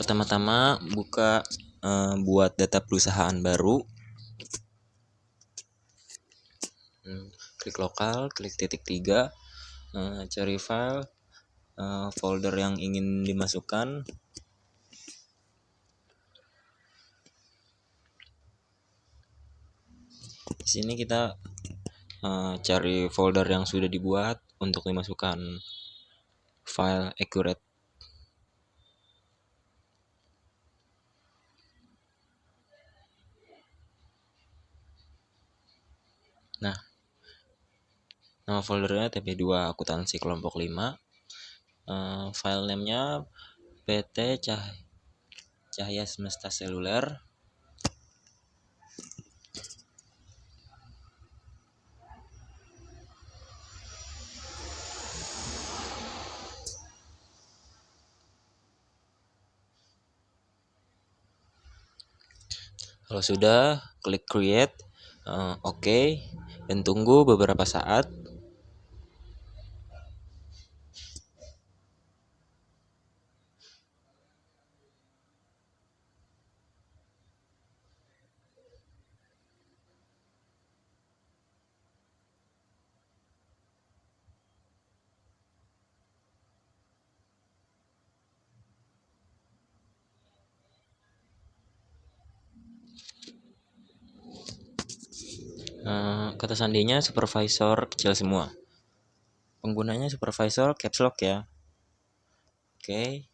Pertama-tama buka buat data perusahaan baru. Klik lokal, klik titik 3, cari file, folder yang ingin dimasukkan. Di sini kita cari folder yang sudah dibuat untuk dimasukkan file Accurate. Nah, nama foldernya TP2 akuntansi kelompok 5. File name-nya PT Cahaya Semesta Seluler. Kalau sudah, klik create, oke, dan tunggu beberapa saat. Kata sandinya supervisor kecil semua. Penggunanya supervisor caps lock ya. Oke.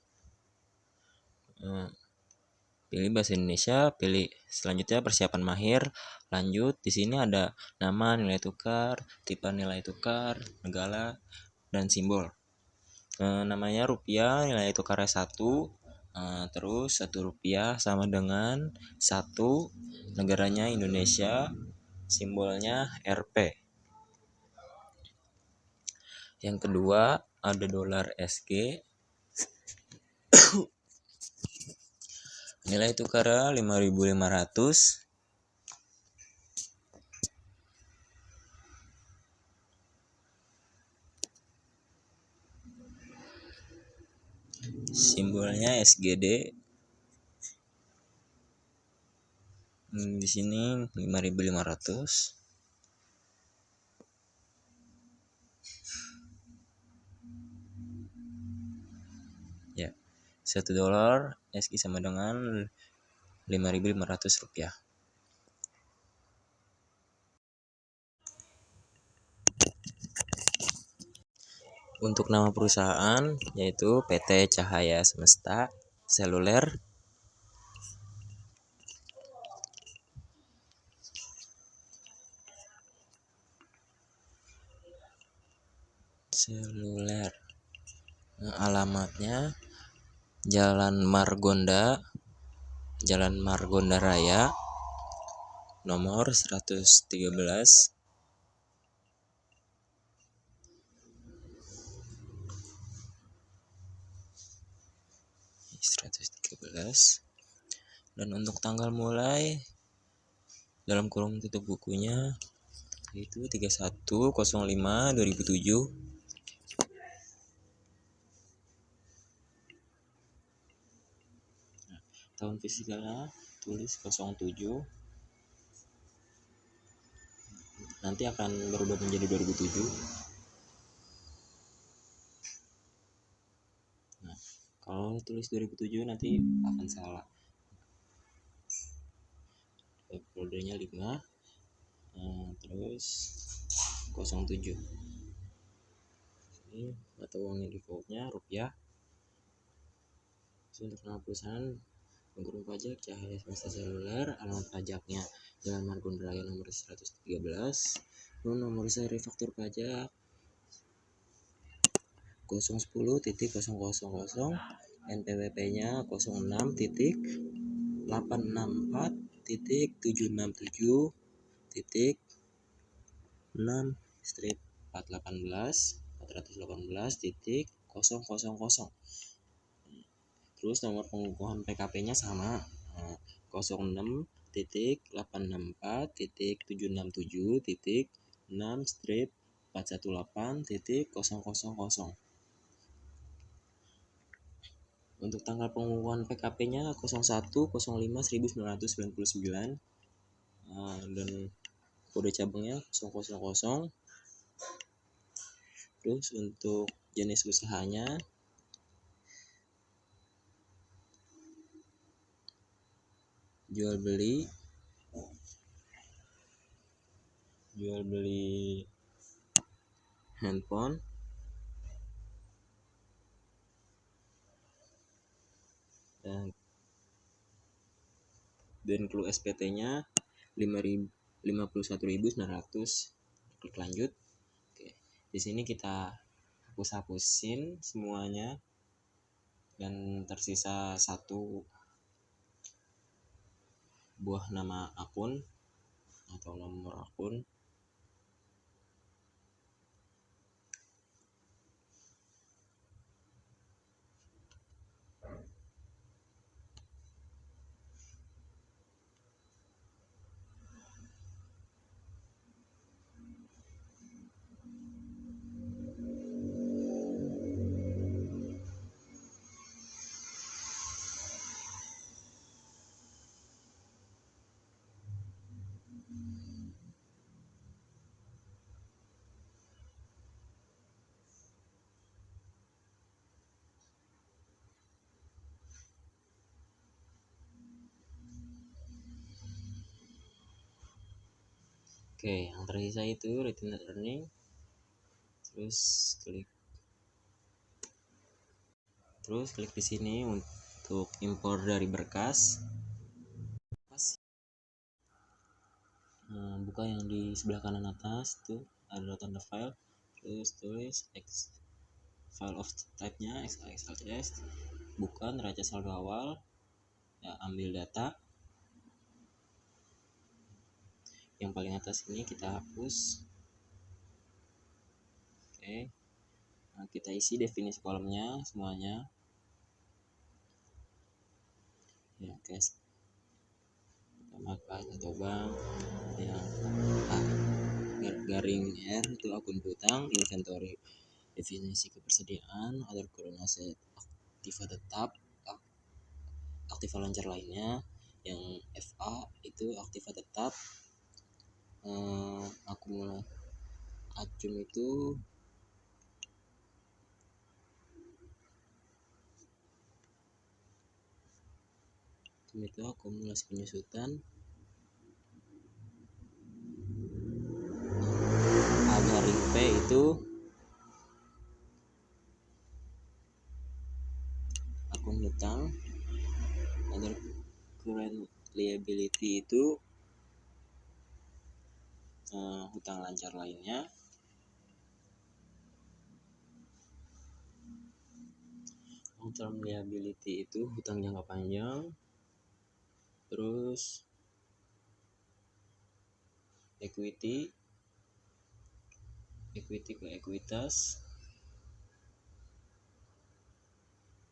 Pilih bahasa Indonesia, pilih selanjutnya persiapan mahir, lanjut. Di sini ada nama, nilai tukar, tipe nilai tukar, negara, dan simbol. Namanya rupiah, nilai tukarnya 1, terus 1 rupiah sama dengan 1, negaranya Indonesia, simbolnya Rp. Yang kedua ada dolar SG, nilai tukarnya 5.500. Simbolnya SGD. Di sini 5.500. Ya. 1 dolar SG sama dengan 5.500 rupiah. Untuk nama perusahaan yaitu PT Cahaya Semesta Seluler. Alamatnya Jalan Margonda Raya, nomor 113. Dan untuk tanggal mulai dalam kurung tutup bukunya itu 31/05/2007. Tahun fisikalnya tulis 07. Nanti akan berubah menjadi 2007. Nah, kalau tulis 2007 nanti akan salah. Foldernya 5, terus 07. Ini mata uangnya defaultnya rupiah. Untuk nama perusahaan pengurus pajak Cahaya Semesta Seluler, alamat pajaknya Jalan Margonda Raya nomor 113. Nomor seri faktur pajak 010.000, NPWP-nya 06.867.6/418.000. Terus nomor pengukuhan PKP-nya sama, 06.864.767.6/418.000. Untuk tanggal pengumuman PKP-nya 01/05/1999, dan kode cabangnya 000. Terus untuk jenis usahanya jual beli handphone, dan clue SPT-nya 51.900. Klik lanjut. Oke. Di sini kita hapus-hapusin semuanya dan tersisa satu buah nama akun atau nomor akun. Oke, yang tersisa itu retained earning. Terus klik di sini untuk impor dari berkas. Buka yang di sebelah kanan atas tuh ada tanda file, terus tulis file of type-nya XLS, buka neraca saldo awal, ya, ambil data yang paling atas ini, kita hapus. Oke. Nah, kita isi definisi kolomnya semuanya, ya, cash kas atau bank, yang garing R itu akun piutang, inventory definisi ketersediaan, other current asset, aktiva tetap, aktiva lancar lainnya, yang FA itu aktiva tetap, acum itu akumulasi penyusutan, garing P itu akun hutang, other current liability itu hutang lancar lainnya, long term liability itu hutang jangka panjang, terus equity ke ekuitas,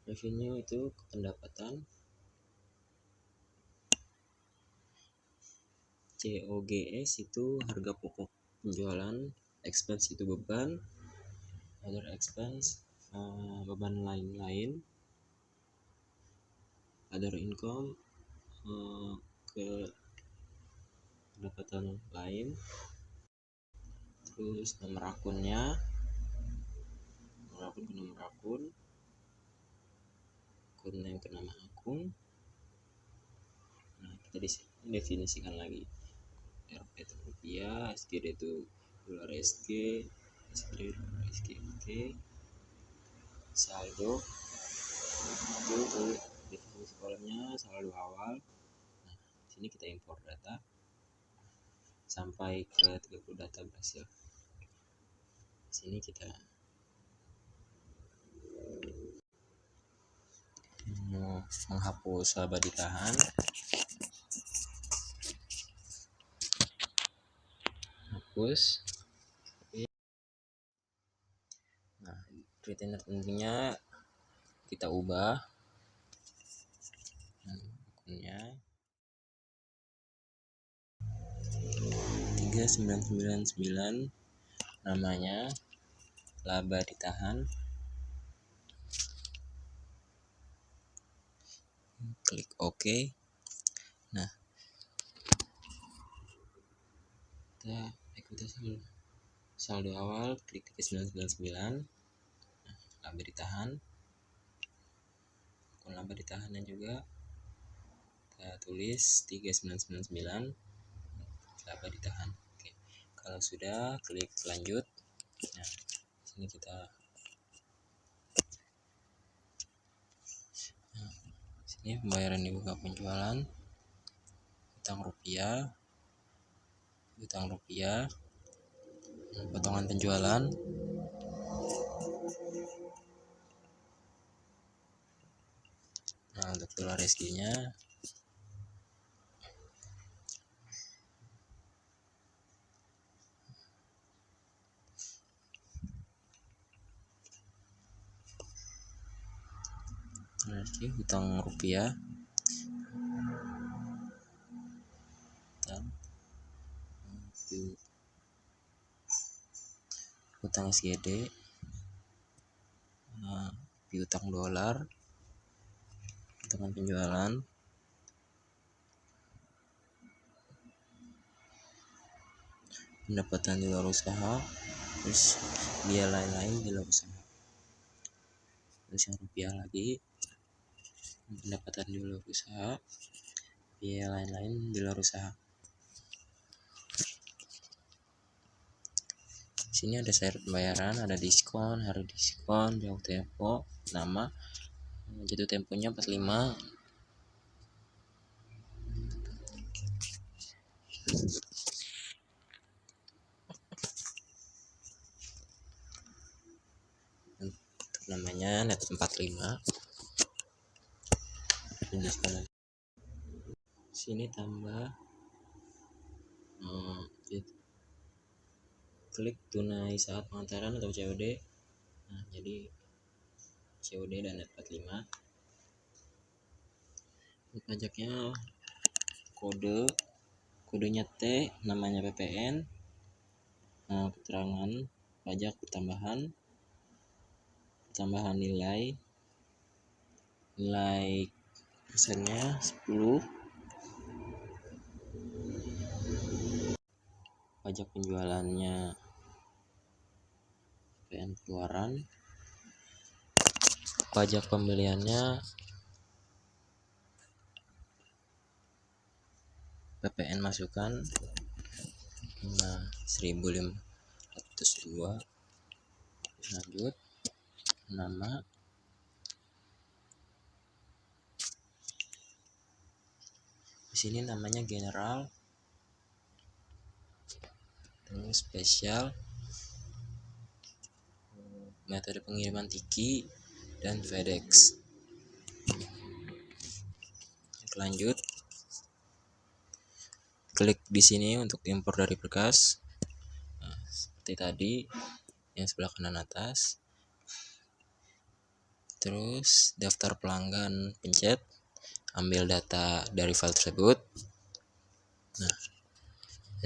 revenue itu pendapatan, COGS itu harga pokok penjualan, expense itu beban, other expense beban lain-lain, other income ke pendapatan lain, terus nomor akunnya, nomor akun name ke nama akun. Nah, kita definisikan lagi, RP itu rupiah, SGD itu dolar SG, SGD dolar SG, oke. Saldo itu definisi kolomnya saldo awal. Nah, sini kita impor data sampai ke 30 data berhasil. Sini kita menghapus laba ditahan, hapus. Nah, retainer pentingnya kita ubah akunnya 3999, namanya laba ditahan. klik OK. Nah, kita ikuti saldo awal, klik 999. Laba ditahan, akun laba ditahannya juga kita tulis 3999, laba ditahan. Oke, kalau sudah klik lanjut. Nah, sini kita sini pembayaran dibuka penjualan, utang rupiah, potongan penjualan. Nah, untuk dolar SG-nya utang rupiah, utang SGD, piutang dolar, potongan penjualan, pendapatan di luar usaha, terus biaya lain-lain di luar usaha. Terus yang rupiah lagi, pendapatan di luar usaha, biaya lain-lain di luar usaha. Sini ada syarat pembayaran, ada diskon, hari diskon, jauh tempo, nama, jatuh temponya 45. Untuk namanya net 45. Sini tambah klik tunai saat pengantaran atau COD. Nah, jadi COD dan net 45. Pajaknya kodenya T, namanya PPN. Nah, keterangan pajak pertambahan nilai persennya 10. Pajak penjualannya PPN keluaran, pajak pembeliannya PPN masukan. Nah, 1502. Lanjut, nama, di sini namanya general, terus spesial, metode pengiriman Tiki dan FedEx. Lanjut, klik di sini untuk impor dari berkas. Nah, seperti tadi yang sebelah kanan atas. Terus daftar pelanggan, pencet, ambil data dari file tersebut. Nah,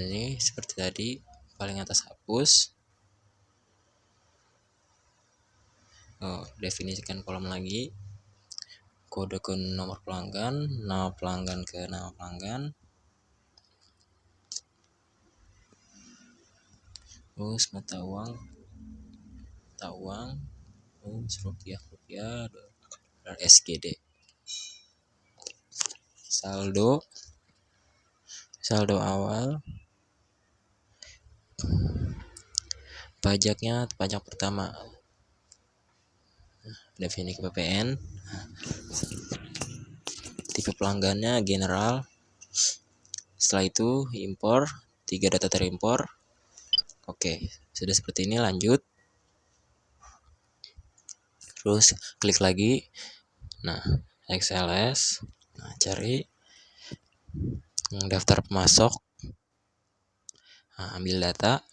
ini seperti tadi, paling atas hapus. Definisikan kolom lagi, kode ke nomor pelanggan, nama pelanggan ke nama pelanggan, terus mata uang, terus rupiah, dolar SGD. Saldo awal, pajaknya pajak pertama, definisi PPN, tipe pelanggannya general. Setelah itu impor, 3 data terimpor. Oke, sudah seperti ini. Lanjut, terus klik lagi. Nah, XLS, nah, cari daftar pemasok. Nah, ambil data,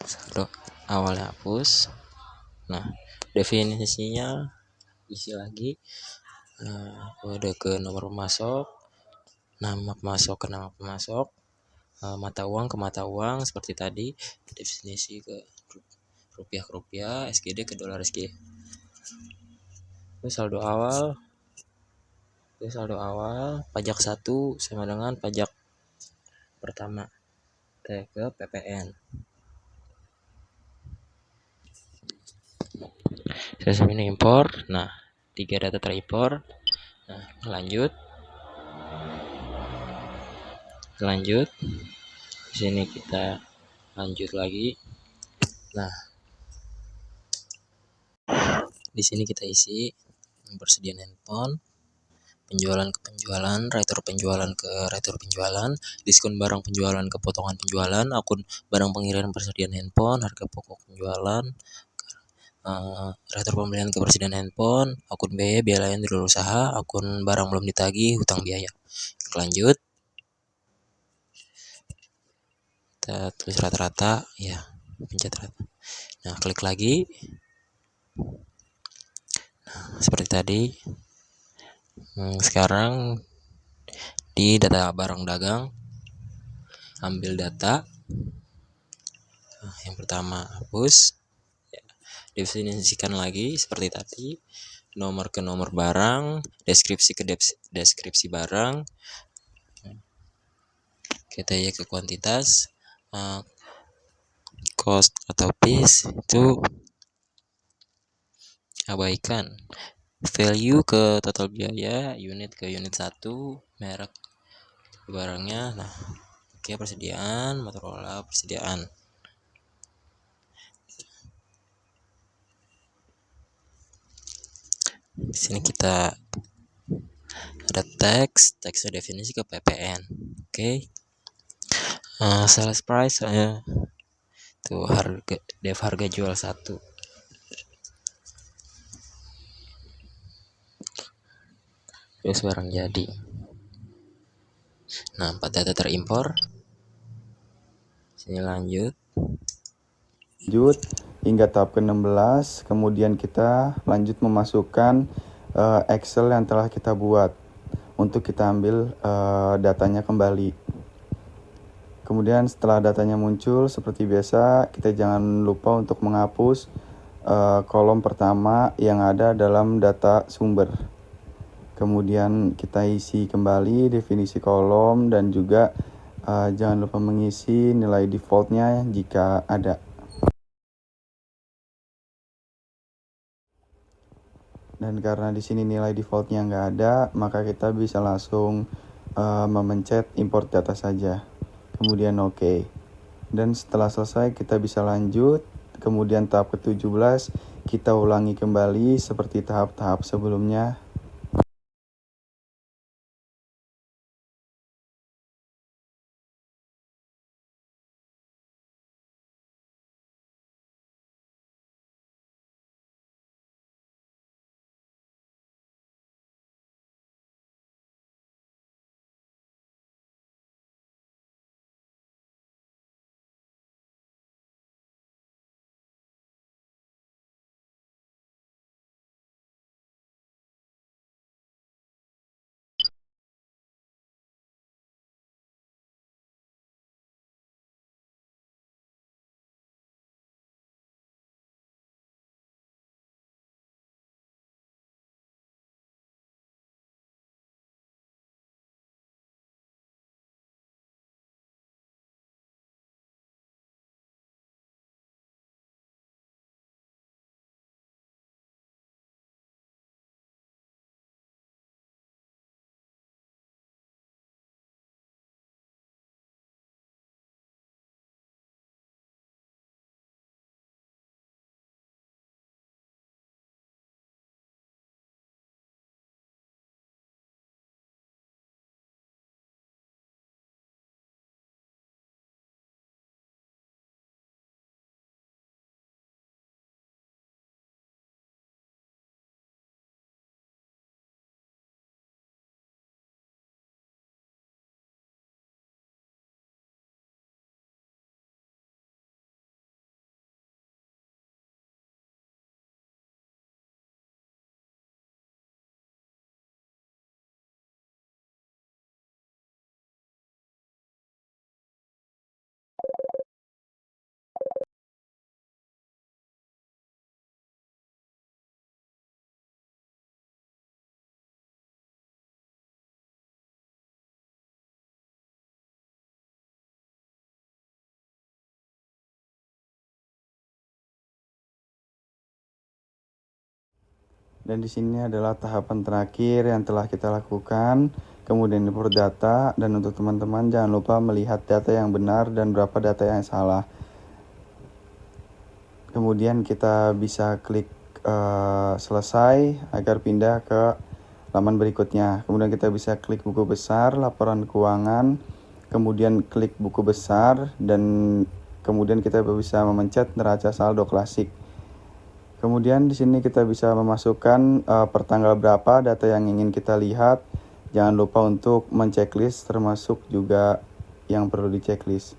saldo awalnya hapus. Nah, definisinya isi lagi, kode ke nomor pemasok, nama pemasok ke nama pemasok, mata uang ke mata uang seperti tadi, definisi ke rupiah ke rupiah, SGD ke dolar SG. Terus saldo awal saldo awal pajak 1 sama dengan pajak pertama. Kita ke PPN. Sistem ini impor. Nah, 3 data terimpor. Nah, lanjut. Di sini kita lanjut lagi. Nah, di sini kita isi persediaan handphone, penjualan ke penjualan, retur penjualan ke retur penjualan, diskon barang penjualan ke potongan penjualan, akun barang pengiriman persediaan handphone, harga pokok penjualan, retur pembelian ke persediaan handphone, akun biaya lain di luar usaha, akun barang belum ditagih, hutang biaya. Lanjut. Kita tulis rata-rata, ya, pencet rata. Nah, klik lagi. Nah, seperti tadi. Sekarang di data barang dagang, ambil data. Nah, yang pertama hapus. Ya, definisikan lagi seperti tadi. Nomor ke nomor barang, deskripsi ke deskripsi barang, kita ya ke kuantitas, cost atau piece itu abaikan. Value ke total biaya, unit ke unit 1, merek barangnya. Nah, oke, persediaan, Motorola persediaan. Di sini kita ada teksnya definisi ke PPN. Oke. Sales price tuh harga jual 1. Terus barang jadi. Nah, 4 data terimpor. Sini lanjut hingga tahap ke-16. Kemudian kita lanjut memasukkan Excel yang telah kita buat untuk kita ambil datanya kembali. Kemudian setelah datanya muncul, seperti biasa, kita jangan lupa untuk menghapus kolom pertama yang ada dalam data sumber. Kemudian kita isi kembali definisi kolom dan juga jangan lupa mengisi nilai defaultnya jika ada. Dan karena di sini nilai defaultnya nggak ada, maka kita bisa langsung memencet import data saja. Kemudian oke. Dan setelah selesai kita bisa lanjut. Kemudian tahap ke-17 kita ulangi kembali seperti tahap-tahap sebelumnya. Dan di sini adalah tahapan terakhir yang telah kita lakukan. Kemudian import data, dan untuk teman-teman jangan lupa melihat data yang benar dan berapa data yang salah. Kemudian kita bisa klik selesai agar pindah ke halaman berikutnya. Kemudian kita bisa klik buku besar, laporan keuangan, kemudian klik buku besar, dan kemudian kita bisa memencet neraca saldo klasik. Kemudian di sini kita bisa memasukkan per tanggal berapa data yang ingin kita lihat. Jangan lupa untuk menceklis, termasuk juga yang perlu diceklis.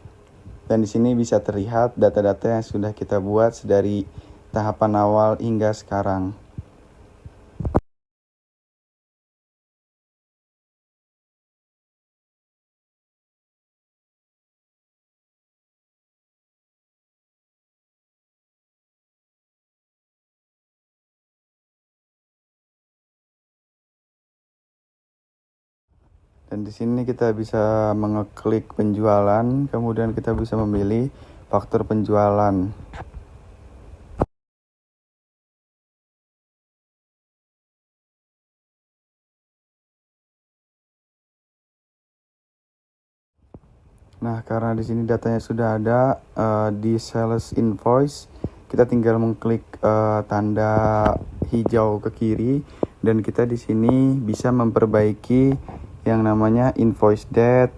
Dan di sini bisa terlihat data-data yang sudah kita buat dari tahapan awal hingga sekarang. Dan di sini kita bisa mengeklik penjualan, kemudian kita bisa memilih faktor penjualan. Nah, karena di sini datanya sudah ada di sales invoice, kita tinggal mengklik tanda hijau ke kiri, dan kita di sini bisa memperbaiki yang namanya invoice date.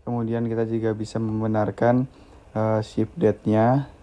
Kemudian kita juga bisa membenarkan ship date-nya.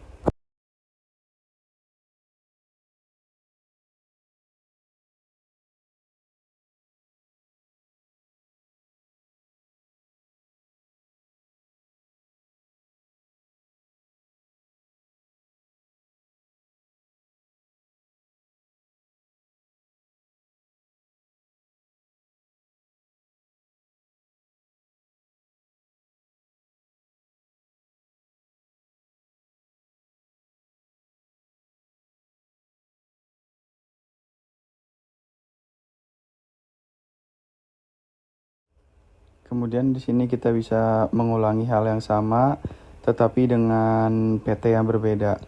Kemudian di sini kita bisa mengulangi hal yang sama, tetapi dengan PT yang berbeda.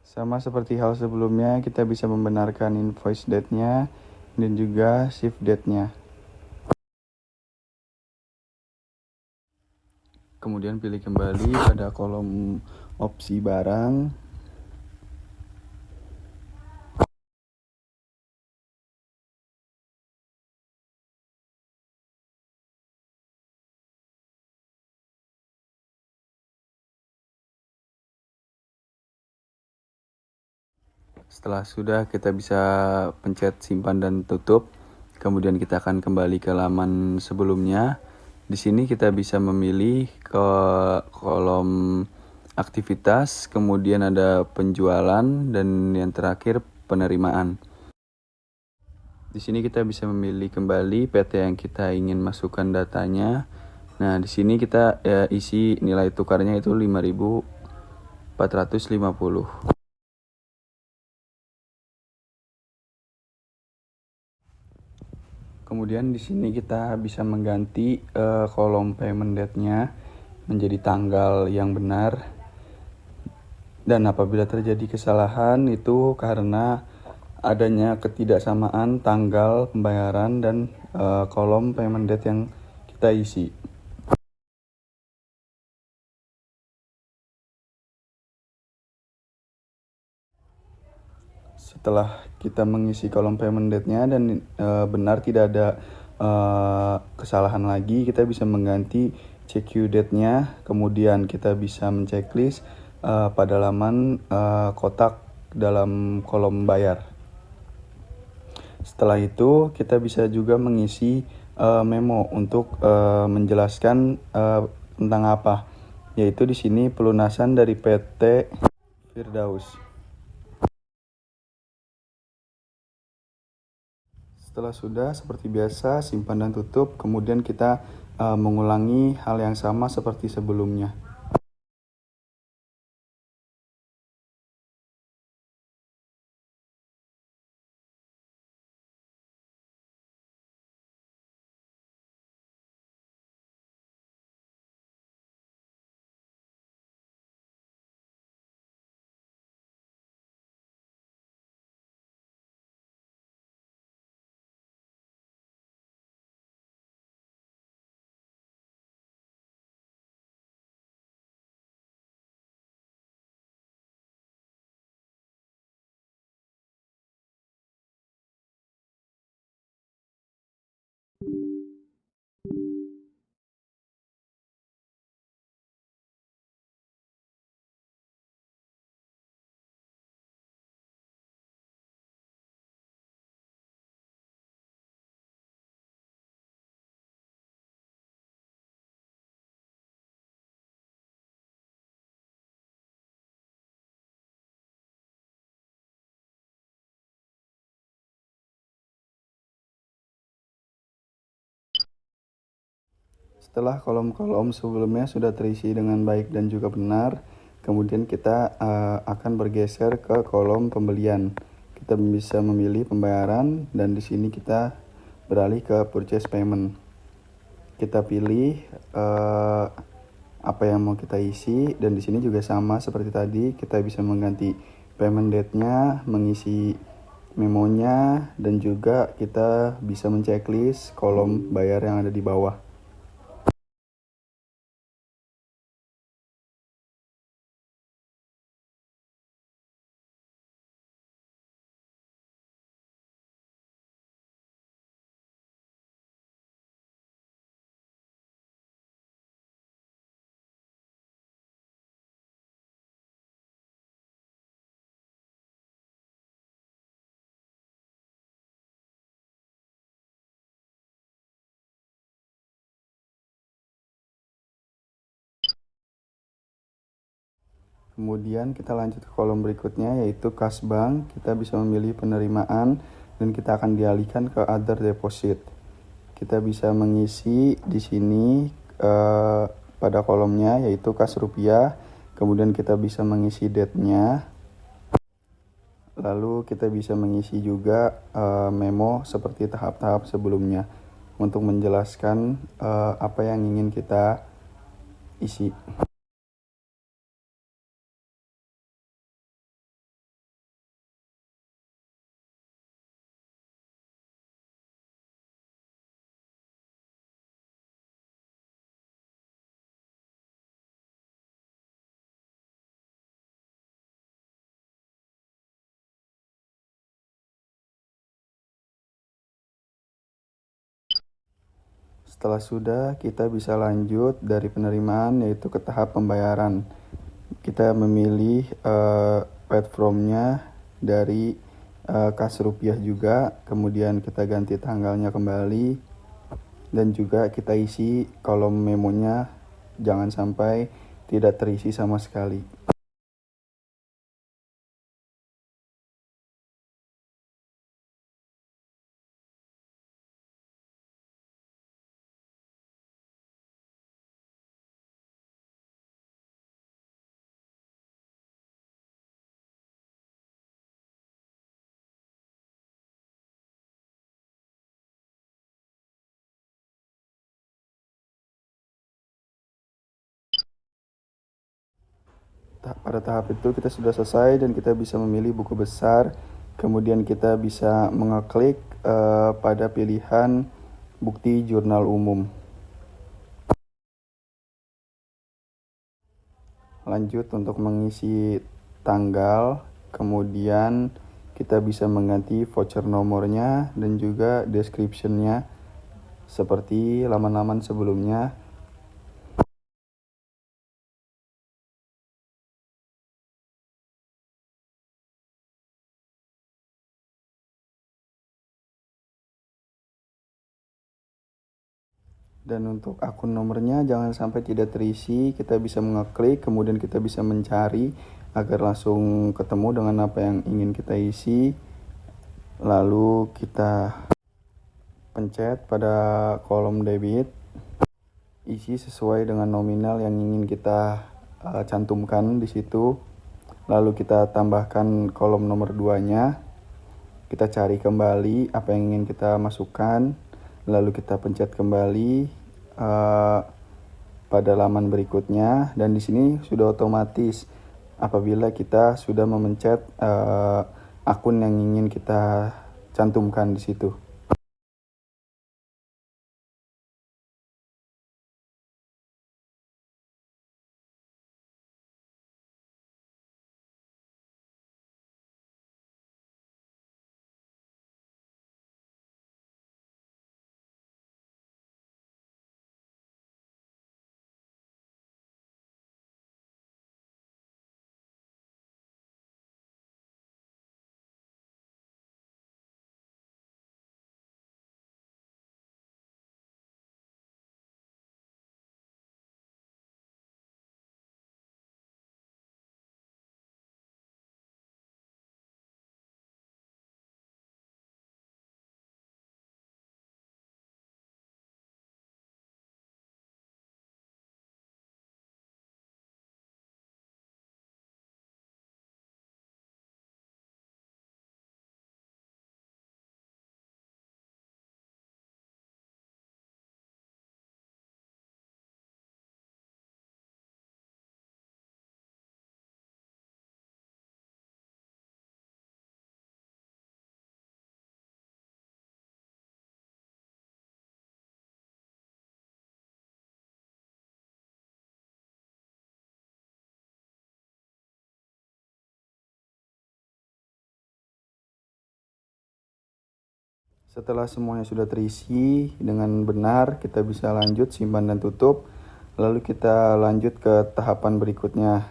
Sama seperti hal sebelumnya, kita bisa membenarkan invoice date-nya dan juga shift date-nya. Kemudian pilih kembali pada kolom opsi barang. Setelah sudah, kita bisa pencet simpan dan tutup. Kemudian kita akan kembali ke halaman sebelumnya. Di sini kita bisa memilih ke kolom aktivitas, kemudian ada penjualan, dan yang terakhir penerimaan. Di sini kita bisa memilih kembali PT yang kita ingin masukkan datanya. Nah, di sini kita isi nilai tukarnya itu 5.450. Kemudian di sini kita bisa mengganti kolom payment date-nya menjadi tanggal yang benar. Dan apabila terjadi kesalahan itu karena adanya ketidaksamaan tanggal pembayaran dan kolom payment date yang kita isi. Setelah kita mengisi kolom payment date-nya dan benar tidak ada kesalahan lagi, kita bisa mengganti CQ date-nya. Kemudian kita bisa menceklis pada laman kotak dalam kolom bayar. Setelah itu kita bisa juga mengisi memo untuk menjelaskan tentang apa, yaitu di sini pelunasan dari PT Firdaus. Setelah sudah, seperti biasa, simpan dan tutup. Kemudian kita mengulangi hal yang sama seperti sebelumnya. Setelah kolom-kolom sebelumnya sudah terisi dengan baik dan juga benar, kemudian kita akan bergeser ke kolom pembelian. Kita bisa memilih pembayaran dan di sini kita beralih ke purchase payment. Kita pilih apa yang mau kita isi dan di sini juga sama seperti tadi, kita bisa mengganti payment date-nya, mengisi memonya, dan juga kita bisa menceklis kolom bayar yang ada di bawah. Kemudian kita lanjut ke kolom berikutnya yaitu kas bank. Kita bisa memilih penerimaan dan kita akan dialihkan ke other deposit. Kita bisa mengisi di sini pada kolomnya yaitu kas rupiah. Kemudian kita bisa mengisi date-nya. Lalu kita bisa mengisi juga memo seperti tahap-tahap sebelumnya untuk menjelaskan apa yang ingin kita isi. Setelah sudah, kita bisa lanjut dari penerimaan yaitu ke tahap pembayaran. Kita memilih platformnya dari kas rupiah juga, kemudian kita ganti tanggalnya kembali, dan juga kita isi kolom memonya, jangan sampai tidak terisi sama sekali. Pada tahap itu kita sudah selesai dan kita bisa memilih buku besar. Kemudian kita bisa mengeklik pada pilihan bukti jurnal umum. Lanjut untuk mengisi tanggal, kemudian kita bisa mengganti voucher nomornya dan juga description-nya seperti laman-laman sebelumnya. Dan untuk akun nomornya jangan sampai tidak terisi, kita bisa mengeklik, kemudian kita bisa mencari agar langsung ketemu dengan apa yang ingin kita isi. Lalu kita pencet pada kolom debit. isi sesuai dengan nominal yang ingin kita cantumkan di situ. Lalu kita tambahkan kolom nomor 2-nya. Kita cari kembali apa yang ingin kita masukkan. Lalu kita pencet kembali pada laman berikutnya, dan di sini sudah otomatis apabila kita sudah memencet akun yang ingin kita cantumkan di situ. Setelah semuanya sudah terisi dengan benar, kita bisa lanjut simpan dan tutup. Lalu kita lanjut ke tahapan berikutnya.